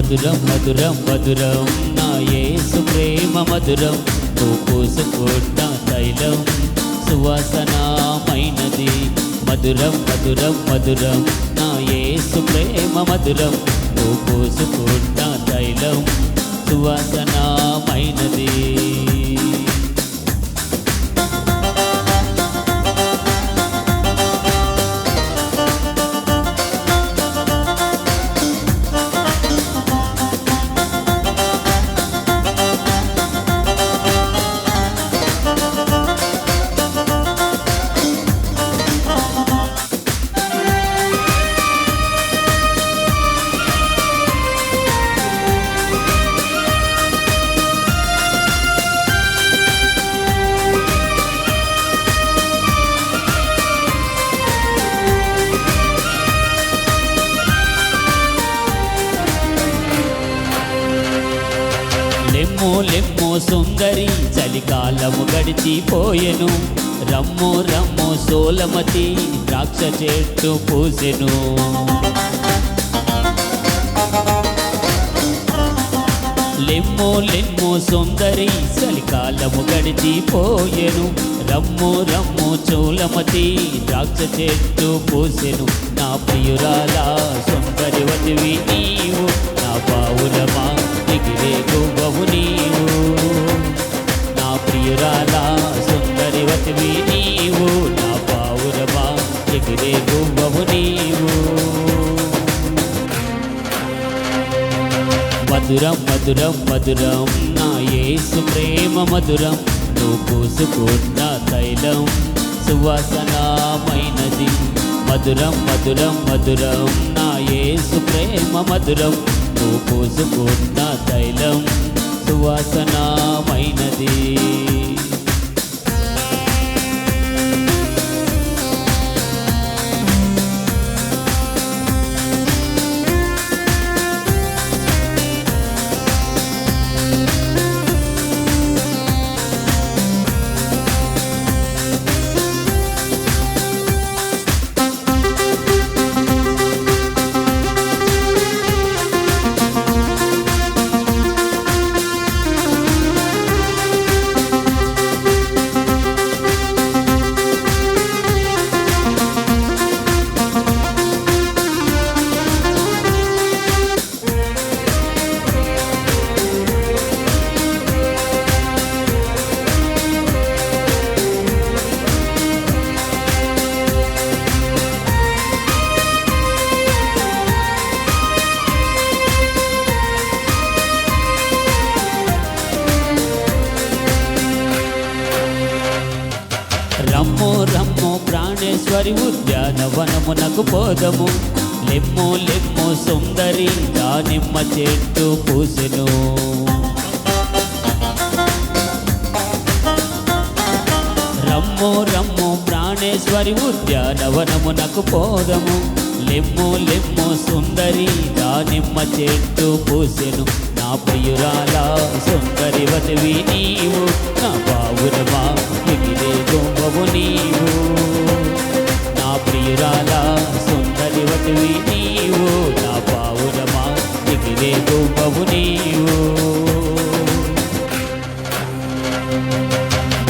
మధురం మధురం మధురం నా యేసు ప్రేమ మధురం నువ్వు పూసుకున్న తైలం సువాసనమైనది మధురం మధురం మధురం నా యేసు ప్రేమ మధురం నువ్వు పూసుకున్న తైలం సువాసనమైనది. లెమ్ము లెమ్ము సుందరి చలికాలము గడిచిపోయెను రమ్ము రమ్ము సోలమతి ద్రాక్ష చెట్టు పూసెను. లెమ్ము లెమ్ము సుందరి చలికాలము గడిచిపోయెను రమ్ము రమ్ము సోలమతి ద్రాక్ష చెట్టు పూసెను. నా ప్రియురాల సుందరివతివి నీవు నా పావురమా ఎగిరే గువ్వవు నీవు నా ప్రియురాల సుందరివతివి నీవు నా పావురమా ఎగిరే గువ్వవు నీవు. మధురం మధురం మధురం నా యేసు ప్రేమ మధురం నువ్వు పూసుకున్న తైలం సువాసనమైనది మధురం మధురం మధురం నా యేసు ప్రేమ మధురం నువ్వు పూసుకున్న తైలం సువాసనమైనది. రమ్ము రమ్ము ప్రాణేశ్వరి ఉద్యానవనమునకు పోదము లెమ్ము లెమ్ము సుందరి దానిమ్మ చెట్టు పూసెను. రమ్ము రమ్ము ప్రాణేశ్వరి ఉద్యానవనమునకు పోదము లెమ్ము లెమ్ము సుందరి దానిమ్మ చెట్టు పూసెను. నా ప్రియురాల సుందరివతివి నీవు నా పావురమా ఎగిరే గువ్వవు నీవు నా ప్రియురాల సుందరివతివి నీవు నా పావురమా ఎగిరే గువ్వవు నీవు.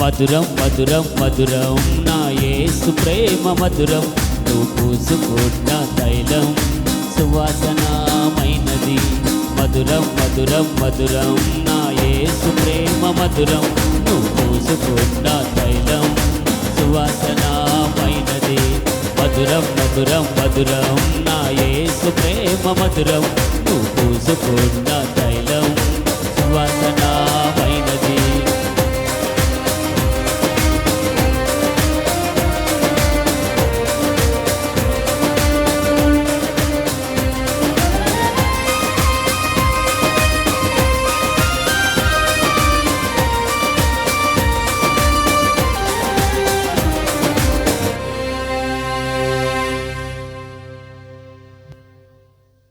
మధురం మధురం మధురం నా యేసు ప్రేమ మధురం నువ్వు పూసుకున్న తైలం సువాసనమైనది మధురం మధురం మధురం నా యేసు ప్రేమ మధురం నువ్వు పూసుకున్న తైలం సువాసనమైనది మధురం మధురం మధురం నా యేసు ప్రేమ మధురం నువ్వు పూసుకున్న తైలం సువాసన